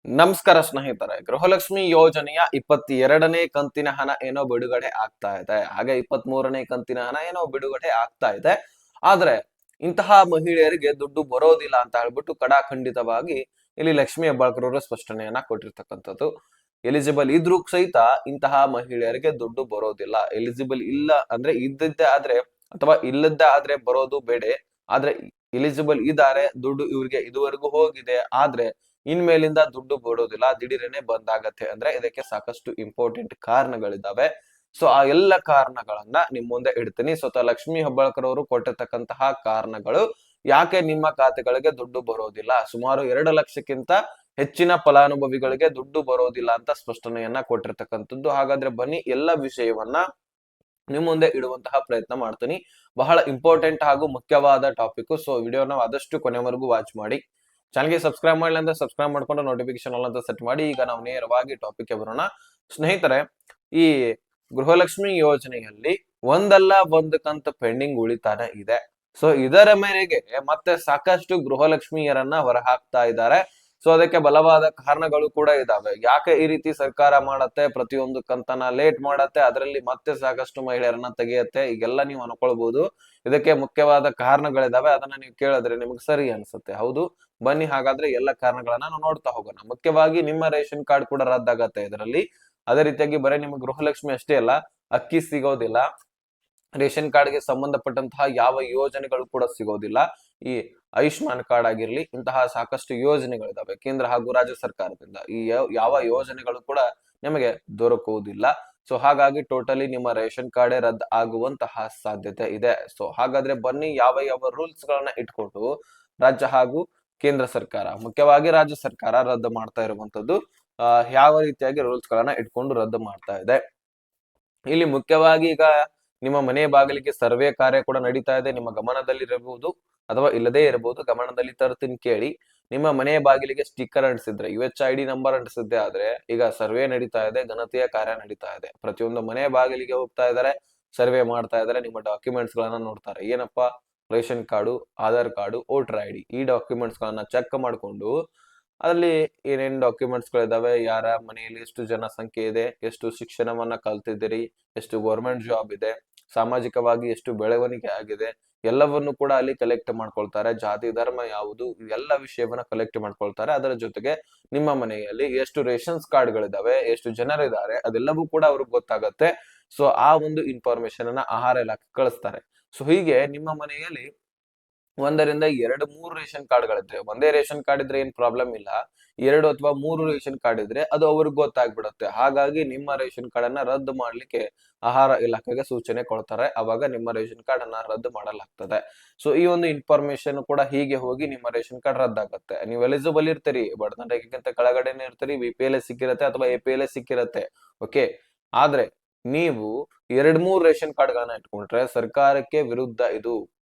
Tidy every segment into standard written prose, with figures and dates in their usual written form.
ನಮಸ್ಕಾರ ಸ್ನೇಹಿತರೆ, ಗೃಹಲಕ್ಷ್ಮಿ ಯೋಜನೆಯ 22ನೇ ಕಂತಿನ ಹಣ ಏನೋ ಬಿಡುಗಡೆ ಆಗ್ತಾ ಇದೆ. ಹಾಗೆ 23ನೇ ಕಂತಿನ ಹಣ ಏನೋ ಬಿಡುಗಡೆ ಆಗ್ತಾ ಇದೆ. ಆದ್ರೆ ಇಂತಹ ಮಹಿಳೆಯರಿಗೆ ದುಡ್ಡು ಬರೋದಿಲ್ಲ ಅಂತ ಹೇಳ್ಬಿಟ್ಟು ಕಡಾಖಂಡಿತವಾಗಿ ಇಲ್ಲಿ ಲಕ್ಷ್ಮಿ ಹೆಬ್ಬಾಳ್ಕರ್ ಅವರು ಸ್ಪಷ್ಟನೆಯನ್ನ ಕೊಟ್ಟಿರ್ತಕ್ಕಂಥದ್ದು. ಎಲಿಜಿಬಲ್ ಇದ್ರೂ ಸಹಿತ ಇಂತಹ ಮಹಿಳೆಯರಿಗೆ ದುಡ್ಡು ಬರೋದಿಲ್ಲ. ಎಲಿಜಿಬಲ್ ಇಲ್ಲ ಅಂದ್ರೆ ಇದ್ದದ್ದೇ ಆದ್ರೆ ಅಥವಾ ಇಲ್ಲದ್ದೇ ಆದ್ರೆ ಬರೋದು ಬೇಡ. ಆದ್ರೆ ಎಲಿಜಿಬಲ್ ಇದ್ದಾರೆ, ದುಡ್ಡು ಇವ್ರಿಗೆ ಇದುವರೆಗೂ ಹೋಗಿದೆ, ಆದ್ರೆ ಇನ್ಮೇಲಿಂದ ದುಡ್ಡು ಬಿಡೋದಿಲ್ಲ, ದಿಢೀರನೆ ಬಂದಾಗತ್ತೆ ಅಂದ್ರೆ ಇದಕ್ಕೆ ಸಾಕಷ್ಟು ಇಂಪಾರ್ಟೆಂಟ್ ಕಾರಣಗಳಿದಾವೆ. ಸೊ ಆ ಎಲ್ಲ ಕಾರಣಗಳನ್ನ ನಿಮ್ ಮುಂದೆ ಇಡ್ತೀನಿ. ಸ್ವತಃ ಲಕ್ಷ್ಮಿ ಹೆಬ್ಬಾಳ್ಕರ್ ಅವರು ಕೊಟ್ಟಿರ್ತಕ್ಕಂತಹ ಕಾರಣಗಳು ಯಾಕೆ ನಿಮ್ಮ ಖಾತೆಗಳಿಗೆ ದುಡ್ಡು ಬರೋದಿಲ್ಲ, ಸುಮಾರು 2 ಲಕ್ಷಕ್ಕಿಂತ ಹೆಚ್ಚಿನ ಫಲಾನುಭವಿಗಳಿಗೆ ದುಡ್ಡು ಬರೋದಿಲ್ಲ ಅಂತ ಸ್ಪಷ್ಟನೆಯನ್ನ ಕೊಟ್ಟಿರ್ತಕ್ಕಂಥದ್ದು. ಹಾಗಾದ್ರೆ ಬನ್ನಿ ಎಲ್ಲ ವಿಷಯವನ್ನ ನಿಮ್ ಮುಂದೆ ಇಡುವಂತಹ ಪ್ರಯತ್ನ ಮಾಡ್ತೀನಿ. ಬಹಳ ಇಂಪಾರ್ಟೆಂಟ್ ಹಾಗೂ ಮುಖ್ಯವಾದ ಟಾಪಿಕ್. ಸೊ ವಿಡಿಯೋನ ಆದಷ್ಟು ಕೊನೆವರೆಗೂ ವಾಚ್ ಮಾಡಿ. ಚಾನಲ್ಗೆ ಸಬ್ಸ್ಕ್ರೈಬ್ ಮಾಡಿಲ್ಲ ಅಂದ್ರೆ ಸಬ್ಸ್ಕ್ರೈಬ್ ಮಾಡ್ಕೊಂಡು ನೋಟಿಫಿಕೇಶನ್ ಆಲ್ ಅಂತ ಸೆಟ್ ಮಾಡಿ. ಈಗ ನಾವು ನೇರವಾಗಿ ಟಾಪಿಕ್ ಬರೋಣ. ಸ್ನೇಹಿತರೆ, ಈ ಗೃಹಲಕ್ಷ್ಮಿ ಯೋಜನೆಯಲ್ಲಿ ಒಂದಲ್ಲ ಒಂದು ಕಂತು ಪೆಂಡಿಂಗ್ ಉಳಿತಾನೆ ಇದೆ. ಸೊ ಇದರ ಮೇರೆಗೆ ಮತ್ತೆ ಸಾಕಷ್ಟು ಗೃಹಲಕ್ಷ್ಮಿಯರನ್ನ ಹೊರಹಾಕ್ತಾ ಇದ್ದಾರೆ. ಸೊ ಅದಕ್ಕೆ ಬಲವಾದ ಕಾರಣಗಳು ಕೂಡ ಇದಾವೆ. ಯಾಕೆ ಈ ರೀತಿ ಸರ್ಕಾರ ಮಾಡತ್ತೆ, ಪ್ರತಿಯೊಂದು ಕಂತನ ಲೇಟ್ ಮಾಡತ್ತೆ, ಅದರಲ್ಲಿ ಮತ್ತೆ ಸಾಕಷ್ಟು ಮಹಿಳೆಯರನ್ನ ತೆಗೆಯತ್ತೆ, ಈಗೆಲ್ಲ ನೀವು ಅನ್ಕೊಳ್ಬಹುದು. ಇದಕ್ಕೆ ಮುಖ್ಯವಾದ ಕಾರಣಗಳಿದಾವೆ. ಅದನ್ನ ನೀವು ಕೇಳಿದ್ರೆ ನಿಮ್ಗೆ ಸರಿ ಅನ್ಸುತ್ತೆ. ಹೌದು, ಬನ್ನಿ ಹಾಗಾದ್ರೆ ಎಲ್ಲ ಕಾರಣಗಳನ್ನ ನಾವು ನೋಡ್ತಾ ಹೋಗೋಣ. ಮುಖ್ಯವಾಗಿ ನಿಮ್ಮ ರೇಷನ್ ಕಾರ್ಡ್ ಕೂಡ ರದ್ದಾಗತ್ತೆ ಇದರಲ್ಲಿ. ಅದೇ ರೀತಿಯಾಗಿ ಬರೀ ನಿಮ್ಗೆ ಗೃಹಲಕ್ಷ್ಮಿ ಅಷ್ಟೇ ಅಲ್ಲ, ಅಕ್ಕಿ ಸಿಗೋದಿಲ್ಲ, ರೇಷನ್ ಕಾರ್ಡ್ ಗೆ ಸಂಬಂಧಪಟ್ಟಂತಹ ಯಾವ ಯೋಜನೆಗಳು ಕೂಡ ಸಿಗೋದಿಲ್ಲ. ಈ ಆಯುಷ್ಮಾನ್ ಕಾರ್ಡ್ ಆಗಿರ್ಲಿ, ಇಂತಹ ಸಾಕಷ್ಟು ಯೋಜನೆಗಳಿದಾವೆ ಕೇಂದ್ರ ಹಾಗೂ ರಾಜ್ಯ ಸರ್ಕಾರದಿಂದ. ಈ ಯಾವ ಯೋಜನೆಗಳು ಕೂಡ ನಿಮಗೆ ದೊರಕುವುದಿಲ್ಲ. ಸೊ ಹಾಗಾಗಿ ಟೋಟಲಿ ನಿಮ್ಮ ರೇಷನ್ ಕಾರ್ಡ್ ರದ್ದು ಆಗುವಂತಹ ಸಾಧ್ಯತೆ ಇದೆ. ಸೊ ಹಾಗಾದ್ರೆ ಬನ್ನಿ ಯಾವ ಯಾವ ರೂಲ್ಸ್ ಗಳನ್ನ ಇಟ್ಕೊಂಡು ರಾಜ್ಯ ಹಾಗೂ ಕೇಂದ್ರ ಸರ್ಕಾರ, ಮುಖ್ಯವಾಗಿ ರಾಜ್ಯ ಸರ್ಕಾರ ರದ್ದು ಮಾಡ್ತಾ ಇರುವಂತದ್ದು ಯಾವ ರೀತಿಯಾಗಿ ರೂಲ್ಸ್ ಗಳನ್ನ ಇಟ್ಕೊಂಡು ರದ್ದು ಮಾಡ್ತಾ ಇದೆ. ಇಲ್ಲಿ ಮುಖ್ಯವಾಗಿ ಈಗ ನಿಮ್ಮ ಮನೆ ಬಾಗಿಲಿಗೆ ಸರ್ವೆ ಕಾರ್ಯ ಕೂಡ ನಡೀತಾ ಇದೆ. ನಿಮ್ಮ ಗಮನದಲ್ಲಿ ಇರಬಹುದು ಅಥವಾ ಇಲ್ಲದೇ ಇರಬಹುದು, ಗಮನದಲ್ಲಿ ತರ್ತೀನಿ ಕೇಳಿ. ನಿಮ್ಮ ಮನೆ ಬಾಗಿಲಿಗೆ ಸ್ಟಿಕ್ಕರ್ ಅಂಟಿಸಿದ್ರೆ, UHID ನಂಬರ್ ಅಂಟಿಸಿದ್ದೆ ಆದ್ರೆ ಈಗ ಸರ್ವೆ ನಡೀತಾ ಇದೆ, ಗಣತಿಯ ಕಾರ್ಯ ನಡೀತಾ ಇದೆ. ಪ್ರತಿಯೊಂದು ಮನೆ ಬಾಗಿಲಿಗೆ ಹೋಗ್ತಾ ಇದ್ದಾರೆ, ಸರ್ವೆ ಮಾಡ್ತಾ ಇದ್ದಾರೆ, ನಿಮ್ಮ ಡಾಕ್ಯುಮೆಂಟ್ಸ್ ಗಳನ್ನ ನೋಡ್ತಾರೆ. ಏನಪ್ಪಾ, ration card, Aadhaar card, voter ID, ಈ ಡಾಕ್ಯುಮೆಂಟ್ಸ್ ಗಳನ್ನ ಚೆಕ್ ಮಾಡ್ಕೊಂಡು ಅಲ್ಲಿ ಏನೇನ್ ಡಾಕ್ಯುಮೆಂಟ್ಸ್ ಗಳಿದಾವೆ, ಯಾರ ಮನೆಯಲ್ಲಿ ಎಷ್ಟು ಜನಸಂಖ್ಯೆ ಇದೆ, ಎಷ್ಟು ಶಿಕ್ಷಣವನ್ನ ಕಲ್ತಿದ್ದೀರಿ, ಎಷ್ಟು ಗೌರ್ಮೆಂಟ್ ಜಾಬ್ ಇದೆ, ಸಾಮಾಜಿಕವಾಗಿ ಎಷ್ಟು ಬೆಳವಣಿಗೆ ಆಗಿದೆ, ಎಲ್ಲವನ್ನು ಕೂಡ ಅಲ್ಲಿ ಕಲೆಕ್ಟ್ ಮಾಡ್ಕೊಳ್ತಾರೆ. ಜಾತಿ ಧರ್ಮ ಯಾವುದು, ಎಲ್ಲ ವಿಷಯವನ್ನ ಕಲೆಕ್ಟ್ ಮಾಡ್ಕೊಳ್ತಾರೆ. ಅದರ ಜೊತೆಗೆ ನಿಮ್ಮ ಮನೆಯಲ್ಲಿ ಎಷ್ಟು ರೇಷನ್ಸ್ ಕಾರ್ಡ್ ಗಳಿದಾವೆ, ಎಷ್ಟು ಜನರಿದ್ದಾರೆ, ಅದೆಲ್ಲವೂ ಕೂಡ ಅವ್ರಿಗೆ ಗೊತ್ತಾಗತ್ತೆ. ಸೊ ಆ ಒಂದು ಇನ್ಫಾರ್ಮೇಶನ್ ಅನ್ನ ಆಹಾರ ಇಲಾಖೆ ಕಳಿಸ್ತಾರೆ. ಸೊ ಹೀಗೆ ನಿಮ್ಮ ಮನೆಯಲ್ಲಿ 1ರಿಂದ 2-3 ರೇಷನ್ ಕಾರ್ಡ್ಗಳಿದ್ರೆ, ಒಂದೇ ರೇಷನ್ ಕಾರ್ಡ್ ಇದ್ರೆ ಏನ್ ಪ್ರಾಬ್ಲಮ್ ಇಲ್ಲ, 2 ಅಥವಾ 3 ರೇಷನ್ ಕಾರ್ಡ್ ಇದ್ರೆ ಅದು ಅವ್ರಿಗೆ ಗೊತ್ತಾಗ್ಬಿಡುತ್ತೆ. ಹಾಗಾಗಿ ನಿಮ್ಮ ರೇಷನ್ ಕಾರ್ಡ್ ಅನ್ನ ರದ್ದು ಮಾಡ್ಲಿಕ್ಕೆ ಆಹಾರ ಇಲಾಖೆಗೆ ಸೂಚನೆ ಕೊಡ್ತಾರೆ. ಅವಾಗ ನಿಮ್ಮ ರೇಷನ್ ಕಾರ್ಡ್ ಅನ್ನ ರದ್ದು ಮಾಡಲಾಗ್ತದೆ. ಸೊ ಈ ಒಂದು ಇನ್ಫಾರ್ಮೇಶನ್ ಕೂಡ ಹೀಗೆ ಹೋಗಿ ನಿಮ್ಮ ರೇಷನ್ ಕಾರ್ಡ್ ರದ್ದಾಗತ್ತೆ. ನೀವು ಎಲಿಜಿಬಲ್ ಇರ್ತೀರಿ, ಬಡತನ ರೇಖೆಗಿಂತ ಕೆಳಗಡೆನೆ ಇರ್ತೀರಿ, BPL ಸಿಕ್ಕಿರತ್ತೆ ಅಥವಾ APL ಸಿಕ್ಕಿರತ್ತೆ. ಓಕೆ, ಆದ್ರೆ ನೀವು 2-3 ರೇಷನ್ ಕಾರ್ಡ್ ಗಳನ್ನ ಇಟ್ಕೊಂಡ್ರೆ ಸರ್ಕಾರಕ್ಕೆ ವಿರುದ್ಧ ಇದು.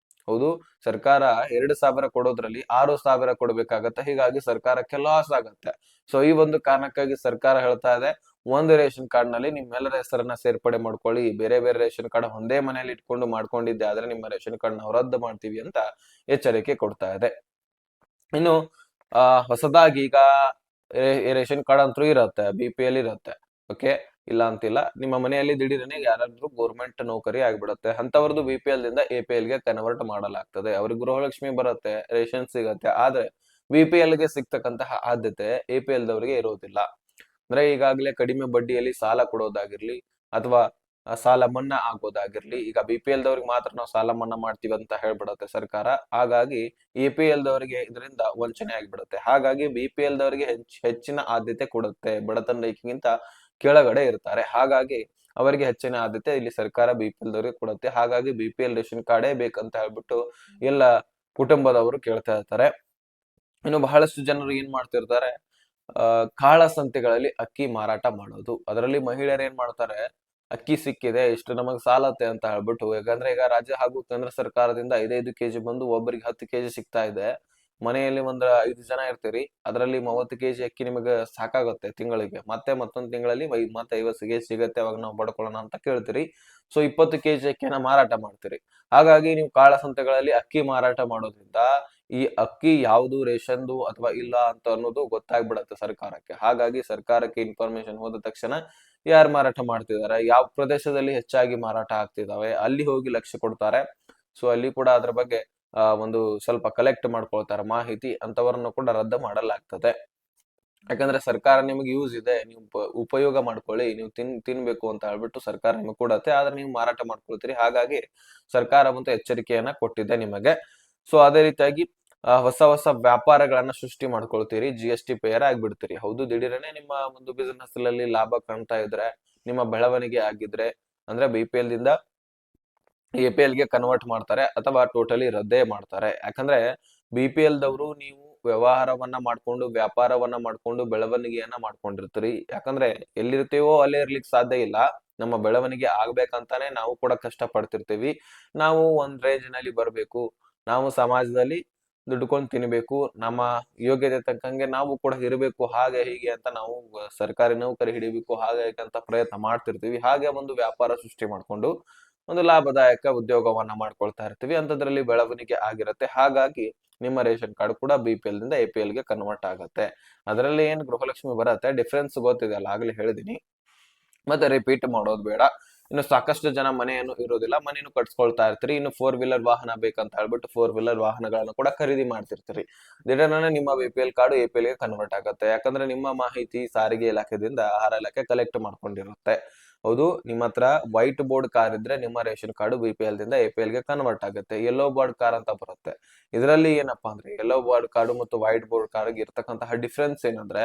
ಹೌದು, ಸರ್ಕಾರ 2,000 ಕೊಡೋದ್ರಲ್ಲಿ 6,000 ಕೊಡ್ಬೇಕಾಗತ್ತೆ. ಹೀಗಾಗಿ ಸರ್ಕಾರಕ್ಕೆ ಲಾಸ್ ಆಗತ್ತೆ. ಸೊ ಈ ಒಂದು ಕಾರಣಕ್ಕಾಗಿ ಸರ್ಕಾರ ಹೇಳ್ತಾ ಇದೆ, ಒಂದು ರೇಷನ್ ಕಾರ್ಡ್ ನಲ್ಲಿ ನಿಮ್ಮೆಲ್ಲರ ಹೆಸರನ್ನ ಸೇರ್ಪಡೆ ಮಾಡ್ಕೊಳ್ಳಿ. ಬೇರೆ ಬೇರೆ ರೇಷನ್ ಕಾರ್ಡ್ ಒಂದೇ ಮನೆಯಲ್ಲಿ ಇಟ್ಕೊಂಡು ಮಾಡ್ಕೊಂಡಿದ್ದೆ ಆದ್ರೆ ನಿಮ್ಮ ರೇಷನ್ ಕಾರ್ಡ್ ನಾವು ರದ್ದು ಮಾಡ್ತೀವಿ ಅಂತ ಎಚ್ಚರಿಕೆ ಕೊಡ್ತಾ ಇದೆ. ಇನ್ನು ಹೊಸದಾಗಿ ಈಗ ರೇಷನ್ ಕಾರ್ಡ್ ಅಂತೂ ಇರತ್ತೆ, BPL ಇರತ್ತೆ. ಓಕೆ, ಇಲ್ಲ ಅಂತಿಲ್ಲ. ನಿಮ್ಮ ಮನೆಯಲ್ಲಿ ದಿಢೀರನೆ ಯಾರಾದ್ರೂ ಗೌರ್ಮೆಂಟ್ ನೌಕರಿ ಆಗ್ಬಿಡುತ್ತೆ, ಅಂತವರದ್ದು BPL ದಿಂದ APL ಗೆ ಕನ್ವರ್ಟ್ ಮಾಡಲಾಗ್ತದೆ. ಅವ್ರಿಗೆ ಗೃಹಲಕ್ಷ್ಮಿ ಬರುತ್ತೆ, ರೇಷನ್ ಸಿಗತ್ತೆ. ಆದ್ರೆ BPL ಗೆ ಸಿಗ್ತಕ್ಕಂತಹ ಆದ್ಯತೆ APL ದವರಿಗೆ ಇರೋದಿಲ್ಲ. ಅಂದ್ರೆ ಈಗಾಗಲೇ ಕಡಿಮೆ ಬಡ್ಡಿಯಲ್ಲಿ ಸಾಲ ಕೊಡೋದಾಗಿರ್ಲಿ ಅಥವಾ ಸಾಲ ಮನ್ನಾ ಆಗೋದಾಗಿರ್ಲಿ, ಈಗ BPL ದವ್ರಿಗೆ ಮಾತ್ರ ನಾವು ಸಾಲ ಮನ್ನಾ ಮಾಡ್ತೀವಿ ಅಂತ ಹೇಳ್ಬಿಡತ್ತೆ ಸರ್ಕಾರ. ಹಾಗಾಗಿ APL ದವರಿಗೆ ಇದರಿಂದ ವಂಚನೆ ಆಗ್ಬಿಡುತ್ತೆ. ಹಾಗಾಗಿ BPL ದವರಿಗೆ ಹೆಚ್ಚಿನ ಆದ್ಯತೆ ಕೊಡುತ್ತೆ. ಬಡತನ ರೇಖೆಗಿಂತ ಕೆಳಗಡೆ ಇರ್ತಾರೆ. ಹಾಗಾಗಿ ಅವರಿಗೆ ಹೆಚ್ಚಿನ ಆದ್ಯತೆ ಇಲ್ಲಿ ಸರ್ಕಾರ BPL ದವರಿಗೆ ಕೊಡುತ್ತೆ. ಹಾಗಾಗಿ BPL ರೇಷನ್ ಕಾರ್ಡೇ ಬೇಕಂತ ಹೇಳ್ಬಿಟ್ಟು ಎಲ್ಲ ಕುಟುಂಬದವರು ಕೇಳ್ತಾ ಇರ್ತಾರೆ. ಇನ್ನು ಬಹಳಷ್ಟು ಜನರು ಏನ್ ಮಾಡ್ತಿರ್ತಾರೆ, ಕಾಳಸಂತೆಗಳಲ್ಲಿ ಅಕ್ಕಿ ಮಾರಾಟ ಮಾಡೋದು. ಅದರಲ್ಲಿ ಮಹಿಳೆಯರು ಏನ್ ಮಾಡ್ತಾರೆ, ಅಕ್ಕಿ ಸಿಕ್ಕಿದೆ, ಇಷ್ಟು ನಮಗ್ ಸಾಲತ್ತೆ ಅಂತ ಹೇಳ್ಬಿಟ್ಟು, ಯಾಕಂದ್ರೆ ಈಗ ರಾಜ್ಯ ಹಾಗೂ ಕೇಂದ್ರ ಸರ್ಕಾರದಿಂದ 5-5 ಕೆಜಿ ಬಂದು ಒಬ್ಬರಿಗೆ 10 ಕೆಜಿ ಸಿಗ್ತಾ ಇದೆ. ಮನೆಯಲ್ಲಿ ಒಂದ್ 5 ಜನ ಇರ್ತೀರಿ, ಅದರಲ್ಲಿ 30 ಕೆಜಿ ಅಕ್ಕಿ ನಿಮಗೆ ಸಾಕಾಗುತ್ತೆ ತಿಂಗಳಿಗೆ. ಮತ್ತೆ ಮತ್ತೊಂದ್ ತಿಂಗಳಲ್ಲಿ ಮತ್ತೆ 50 ಕೆಜಿ ಸಿಗತ್ತೆ, ಅವಾಗ ನಾವು ಪಡ್ಕೊಳ್ಳೋಣ ಅಂತ ಕೇಳ್ತೀರಿ. ಸೊ 20 ಕೆಜಿ ಅಕ್ಕಿಯನ್ನ ಮಾರಾಟ ಮಾಡ್ತೀರಿ. ಹಾಗಾಗಿ ನೀವು ಕಾಳಸಂತೆಗಳಲ್ಲಿ ಅಕ್ಕಿ ಮಾರಾಟ ಮಾಡೋದ್ರಿಂದ ಈ ಅಕ್ಕಿ ಯಾವುದು ರೇಷನ್ದು ಅಥವಾ ಇಲ್ಲ ಅಂತ ಅನ್ನೋದು ಗೊತ್ತಾಗ್ಬಿಡತ್ತೆ ಸರ್ಕಾರಕ್ಕೆ. ಹಾಗಾಗಿ ಸರ್ಕಾರಕ್ಕೆ ಇನ್ಫಾರ್ಮೇಶನ್ ಹೋದ ತಕ್ಷಣ ಯಾರು ಮಾರಾಟ ಮಾಡ್ತಿದ್ದಾರೆ, ಯಾವ ಪ್ರದೇಶದಲ್ಲಿ ಹೆಚ್ಚಾಗಿ ಮಾರಾಟ ಆಗ್ತಿದಾವೆ ಅಲ್ಲಿ ಹೋಗಿ ಲಕ್ಷ್ಯ ಕೊಡ್ತಾರೆ. ಸೊ ಅಲ್ಲಿ ಕೂಡ ಅದ್ರ ಬಗ್ಗೆ ಒಂದು ಸ್ವಲ್ಪ ಕಲೆಕ್ಟ್ ಮಾಡ್ಕೊಳ್ತಾರೆ ಮಾಹಿತಿ, ಅಂತವರನ್ನು ಕೂಡ ರದ್ದು ಮಾಡಲಾಗ್ತದೆ. ಯಾಕಂದ್ರೆ ಸರ್ಕಾರ ನಿಮ್ಗೆ ಯೂಸ್ ಇದೆ, ನೀವು ಉಪಯೋಗ ಮಾಡ್ಕೊಳ್ಳಿ, ನೀವು ತಿನ್ಬೇಕು ಅಂತ ಹೇಳ್ಬಿಟ್ಟು ಸರ್ಕಾರ ನಿಮ್ಗೆ ಕೊಡತ್ತೆ, ಆದ್ರೆ ನೀವು ಮಾರಾಟ ಮಾಡ್ಕೊಳ್ತೀರಿ. ಹಾಗಾಗಿ ಸರ್ಕಾರ ಒಂದು ಎಚ್ಚರಿಕೆಯನ್ನ ಕೊಟ್ಟಿದೆ ನಿಮಗೆ. ಸೊ ಅದೇ ರೀತಿಯಾಗಿ ಹೊಸ ಹೊಸ ವ್ಯಾಪಾರಗಳನ್ನ ಸೃಷ್ಟಿ ಮಾಡ್ಕೊಳ್ತೀರಿ, GST ಪೇಯರ್ ಆಗ್ಬಿಡ್ತೀರಿ. ಹೌದು, ದಿಢೀರನೆ ನಿಮ್ಮ ಒಂದು ಬಿಸಿನೆಸ್ ಅಲ್ಲಿ ಲಾಭ ಕಾಣ್ತಾ ಇದ್ರೆ, ನಿಮ್ಮ ಬೆಳವಣಿಗೆ ಆಗಿದ್ರೆ, ಅಂದ್ರೆ BPL ದಿಂದ APL ಗೆ ಕನ್ವರ್ಟ್ ಮಾಡ್ತಾರೆ ಅಥವಾ ಟೋಟಲಿ ರದ್ದೇ ಮಾಡ್ತಾರೆ. ಯಾಕಂದ್ರೆ BPL ದವರು ನೀವು ವ್ಯವಹಾರವನ್ನ ಮಾಡ್ಕೊಂಡು, ವ್ಯಾಪಾರವನ್ನ ಮಾಡ್ಕೊಂಡು, ಬೆಳವಣಿಗೆಯನ್ನ ಮಾಡ್ಕೊಂಡಿರ್ತೀರಿ. ಯಾಕಂದ್ರೆ ಎಲ್ಲಿರ್ತೀವೋ ಅಲ್ಲೇ ಇರ್ಲಿಕ್ಕೆ ಸಾಧ್ಯ ಇಲ್ಲ. ನಮ್ಮ ಬೆಳವಣಿಗೆ ಆಗ್ಬೇಕಂತಾನೆ ನಾವು ಕೂಡ ಕಷ್ಟ ಪಡ್ತಿರ್ತೀವಿ. ನಾವು ಒಂದ್ ರೇಂಜ್ ನಲ್ಲಿ ಬರ್ಬೇಕು, ನಾವು ಸಮಾಜದಲ್ಲಿ ದುಡ್ಕೊಂಡು ತಿನ್ಬೇಕು, ನಮ್ಮ ಯೋಗ್ಯತೆ ತಕ್ಕಂಗೆ ನಾವು ಕೂಡ ಇರಬೇಕು, ಹಾಗೆ ಹೀಗೆ ಅಂತ ನಾವು ಸರ್ಕಾರಿ ನೌಕರಿ ಹಿಡಿಬೇಕು, ಹಾಗೆ ಹೀಗೆ ಅಂತ ಪ್ರಯತ್ನ ಮಾಡ್ತಿರ್ತೀವಿ. ಹಾಗೆ ಒಂದು ವ್ಯಾಪಾರ ಸೃಷ್ಟಿ ಮಾಡ್ಕೊಂಡು ಒಂದು ಲಾಭದಾಯಕ ಉದ್ಯೋಗವನ್ನ ಮಾಡ್ಕೊಳ್ತಾ ಇರ್ತೀವಿ. ಅಂತದ್ರಲ್ಲಿ ಬೆಳವಣಿಗೆ ಆಗಿರುತ್ತೆ. ಹಾಗಾಗಿ ನಿಮ್ಮ ರೇಷನ್ ಕಾರ್ಡ್ ಕೂಡ BPL ದಿಂದ APL ಗೆ ಕನ್ವರ್ಟ್ ಆಗತ್ತೆ. ಅದರಲ್ಲಿ ಏನ್ ಗೃಹಲಕ್ಷ್ಮಿ ಬರತ್ತೆ, ಡಿಫ್ರೆನ್ಸ್ ಗೊತ್ತಿದೆ ಅಲ್ಲ, ಆಗ್ಲೇ ಹೇಳಿದೀನಿ, ಮತ್ತೆ ರಿಪೀಟ್ ಮಾಡೋದು ಬೇಡ. ಇನ್ನು ಸಾಕಷ್ಟು ಜನ ಮನೆಯನ್ನು ಇರೋದಿಲ್ಲ, ಮನೆಯನ್ನು ಕಟ್ಸ್ಕೊಳ್ತಾ ಇರ್ತೀರಿ. ಇನ್ನು 4 ವೀಲರ್ ವಾಹನ ಬೇಕಂತ ಹೇಳ್ಬಿಟ್ಟು 4 ವೀಲರ್ ವಾಹನಗಳನ್ನ ಕೂಡ ಖರೀದಿ ಮಾಡ್ತಿರ್ತೀರಿ. ದಿಢೀರನೆ ನಿಮ್ಮ BPL ಕಾರ್ಡ್ APL ಗೆ ಕನ್ವರ್ಟ್ ಆಗುತ್ತೆ. ಯಾಕಂದ್ರೆ ನಿಮ್ಮ ಮಾಹಿತಿ ಸಾರಿಗೆ ಇಲಾಖೆದಿಂದ ಆಹಾರ ಇಲಾಖೆ ಕಲೆಕ್ಟ್ ಮಾಡ್ಕೊಂಡಿರುತ್ತೆ. ಹೌದು, ನಿಮ್ಮ ಹತ್ರ ವೈಟ್ ಬೋರ್ಡ್ ಕಾರ್ ಇದ್ರೆ ನಿಮ್ಮ ರೇಷನ್ ಕಾರ್ಡ್ BPL ದಿಂದ APL ಗೆ ಕನ್ವರ್ಟ್ ಆಗುತ್ತೆ. ಯೆಲ್ಲೋ ಬೋರ್ಡ್ ಕಾರ್ ಅಂತ ಬರುತ್ತೆ. ಇದರಲ್ಲಿ ಏನಪ್ಪಾ ಅಂದ್ರೆ, ಯೆಲ್ಲೋ ಬೋರ್ಡ್ ಕಾರ್ಡ್ ಮತ್ತು ವೈಟ್ ಬೋರ್ಡ್ ಕಾರ್ಡ್ ಇರ್ತಕ್ಕಂತಹ ಡಿಫ್ರೆನ್ಸ್ ಏನಂದ್ರೆ,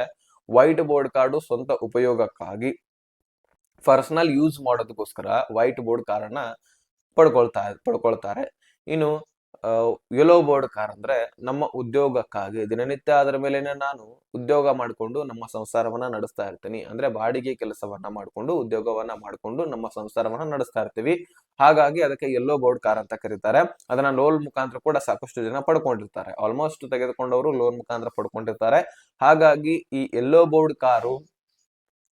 ವೈಟ್ ಬೋರ್ಡ್ ಕಾರ್ಡ್ ಸ್ವಂತ ಉಪಯೋಗಕ್ಕಾಗಿ ಪರ್ಸನಲ್ ಯೂಸ್ ಮಾಡೋದಕ್ಕೋಸ್ಕರ ವೈಟ್ ಬೋರ್ಡ್ ಕಾರನ್ನ ಪಡ್ಕೊಳ್ತಾರೆ. ಇನ್ನು ಯೆಲ್ಲೋ ಬೋರ್ಡ್ ಕಾರ್ ಅಂದ್ರೆ ನಮ್ಮ ಉದ್ಯೋಗಕ್ಕಾಗಿ, ದಿನನಿತ್ಯ ಅದರ ಮೇಲೆನೆ ನಾನು ಉದ್ಯೋಗ ಮಾಡ್ಕೊಂಡು ನಮ್ಮ ಸಂಸಾರವನ್ನ ನಡೆಸ್ತಾ ಇರ್ತೀನಿ. ಅಂದ್ರೆ ಬಾಡಿಗೆ ಕೆಲಸವನ್ನ ಮಾಡ್ಕೊಂಡು, ಉದ್ಯೋಗವನ್ನ ಮಾಡ್ಕೊಂಡು ನಮ್ಮ ಸಂಸಾರವನ್ನ ನಡೆಸ್ತಾ ಇರ್ತೀವಿ. ಹಾಗಾಗಿ ಅದಕ್ಕೆ ಯೆಲ್ಲೋ ಬೋರ್ಡ್ ಕಾರ್ ಅಂತ ಕರೀತಾರೆ. ಅದನ್ನ ಲೋನ್ ಮುಖಾಂತರ ಕೂಡ ಸಾಕಷ್ಟು ಜನ ಪಡ್ಕೊಂಡಿರ್ತಾರೆ. ಆಲ್ಮೋಸ್ಟ್ ತೆಗೆದುಕೊಂಡವರು ಲೋನ್ ಮುಖಾಂತರ ಪಡ್ಕೊಂಡಿರ್ತಾರೆ. ಹಾಗಾಗಿ ಈ ಯೆಲ್ಲೋ ಬೋರ್ಡ್ ಕಾರು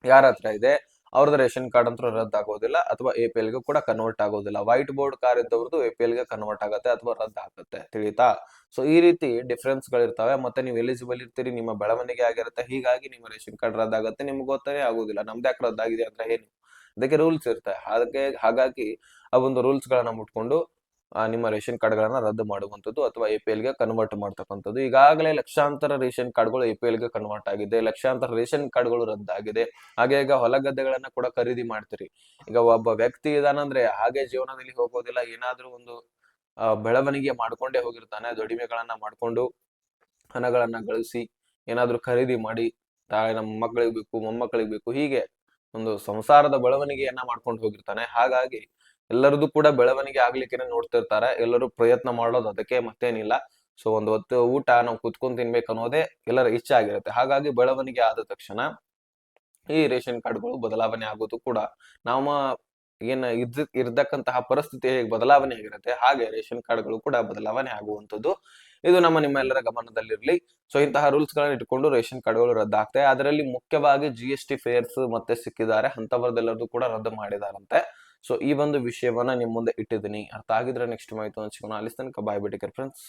ಯಾರ ಹತ್ರ ಇದೆ, ಅವ್ರದ್ದು ರೇಷನ್ ಕಾರ್ಡ್ ಅಂತೂ ರದ್ದಾಗೋದಿಲ್ಲ ಅಥವಾ APL ಗೆ ಕೂಡ ಕನ್ವರ್ಟ್ ಆಗೋದಿಲ್ಲ. ವೈಟ್ ಬೋರ್ಡ್ ಕಾರ್ ಇದ್ದವ್ರದ್ದು APL ಗೆ ಕನ್ವರ್ಟ್ ಆಗುತ್ತೆ ಅಥವಾ ರದ್ದು ಆಗುತ್ತೆ. ತಿಳಿತಾ? ಸೊ ಈ ರೀತಿ ಡಿಫ್ರೆನ್ಸ್ ಗಳಿರ್ತವೆ. ಮತ್ತೆ ನೀವು ಎಲಿಜಿಬಲ್ ಇರ್ತೀರಿ, ನಿಮ್ಮ ಬೆಳವಣಿಗೆ ಆಗಿರುತ್ತೆ, ಹೀಗಾಗಿ ನಿಮ್ಮ ರೇಷನ್ ಕಾರ್ಡ್ ರದ್ದಾಗುತ್ತೆ. ನಿಮ್ಗೆ ಗೊತ್ತೇ ಆಗೋದಿಲ್ಲ ನಮ್ದು ಯಾಕೆ ರದ್ದಾಗಿದೆ ಅಂದ್ರೆ ಏನು, ಅದಕ್ಕೆ ರೂಲ್ಸ್ ಇರುತ್ತೆ. ಹಾಗಾಗಿ ಆ ಒಂದು ರೂಲ್ಸ್ ಗಳನ್ನ ಮುಟ್ಕೊಂಡು ನಿಮ್ಮ ರೇಷನ್ ಕಾರ್ಡ್ ಗಳನ್ನ ರದ್ದು ಮಾಡುವಂತದ್ದು ಅಥವಾ APL ಗೆ ಕನ್ವರ್ಟ್ ಮಾಡ್ತಕ್ಕಂಥದ್ದು. ಈಗಾಗಲೇ ಲಕ್ಷಾಂತರ ರೇಷನ್ ಕಾರ್ಡ್ಗಳು APL ಗೆ ಕನ್ವರ್ಟ್ ಆಗಿದೆ, ಲಕ್ಷಾಂತರ ರೇಷನ್ ಕಾರ್ಡ್ಗಳು ರದ್ದಾಗಿದೆ. ಹಾಗೆ ಈಗ ಹೊಲ ಗದ್ದೆಗಳನ್ನ ಕೂಡ ಖರೀದಿ ಮಾಡ್ತೀರಿ. ಈಗ ಒಬ್ಬ ವ್ಯಕ್ತಿ ಇದಾನಂದ್ರೆ ಹಾಗೆ ಜೀವನದಲ್ಲಿ ಹೋಗೋದಿಲ್ಲ, ಏನಾದ್ರೂ ಒಂದು ಬೆಳವಣಿಗೆ ಮಾಡ್ಕೊಂಡೇ ಹೋಗಿರ್ತಾನೆ. ದುಡಿಮೆಗಳನ್ನ ಮಾಡ್ಕೊಂಡು ಹಣಗಳನ್ನ ಗಳಿಸಿ ಏನಾದ್ರೂ ಖರೀದಿ ಮಾಡಿ, ನಮ್ಮ ಮಕ್ಕಳಿಗೆ ಬೇಕು, ಮೊಮ್ಮಕ್ಕಳಿಗೆ ಬೇಕು, ಹೀಗೆ ಒಂದು ಸಂಸಾರದ ಬೆಳವಣಿಗೆಯನ್ನ ಮಾಡ್ಕೊಂಡು ಹೋಗಿರ್ತಾನೆ. ಹಾಗಾಗಿ ಎಲ್ಲರದು ಕೂಡ ಬೆಳವಣಿಗೆ ಆಗ್ಲಿಕ್ಕೆ ನೋಡ್ತಿರ್ತಾರೆ. ಎಲ್ಲರೂ ಪ್ರಯತ್ನ ಮಾಡೋದು ಅದಕ್ಕೆ, ಮತ್ತೇನಿಲ್ಲ. ಸೊ ಒಂದು ಹೊತ್ತು ಊಟ ನಾವು ಕುತ್ಕೊಂಡ್ ತಿನ್ಬೇಕು ಅನ್ನೋದೇ ಎಲ್ಲರ ಇಚ್ಛೆ ಆಗಿರುತ್ತೆ. ಹಾಗಾಗಿ ಬೆಳವಣಿಗೆ ಆದ ತಕ್ಷಣ ಈ ರೇಷನ್ ಕಾರ್ಡ್ಗಳು ಬದಲಾವಣೆ ಆಗೋದು ಕೂಡ, ನಮ್ಮ ಇರ್ತಕ್ಕಂತಹ ಪರಿಸ್ಥಿತಿ ಹೇಗೆ ಬದಲಾವಣೆ ಆಗಿರುತ್ತೆ, ಹಾಗೆ ರೇಷನ್ ಕಾರ್ಡ್ಗಳು ಕೂಡ ಬದಲಾವಣೆ ಆಗುವಂತದ್ದು. ಇದು ನಿಮ್ಮೆಲ್ಲರ ಗಮನದಲ್ಲಿರ್ಲಿ. ಸೊ ಇಂತಹ ರೂಲ್ಸ್ ಗಳನ್ನ ಇಟ್ಕೊಂಡು ರೇಷನ್ ಕಾರ್ಡ್ಗಳು ರದ್ದಾಗ್ತವೆ. ಅದರಲ್ಲಿ ಮುಖ್ಯವಾಗಿ GST ಫೇರ್ಸ್ ಮತ್ತೆ ಸಿಕ್ಕಿದ್ದಾರೆ, ಅಂತವರದೆಲ್ಲರದು ಕೂಡ ರದ್ದು ಮಾಡಿದಾರಂತೆ. ಸೊ ಈ ಒಂದು ವಿಷಯವನ್ನ ನಿಮ್ ಮುಂದೆ ಇಟ್ಟಿದ್ದೀನಿ. ಅರ್ಥ ಆಗಿದ್ರೆ ನೆಕ್ಸ್ಟ್ ಮಾಹಿತಿ ಹಂಚ್ಕೋಣ. ಅಲ್ಲಿ ತನಕ ಬಾಯ್, ಬಿಡಿ ಫ್ರೆಂಡ್ಸ್.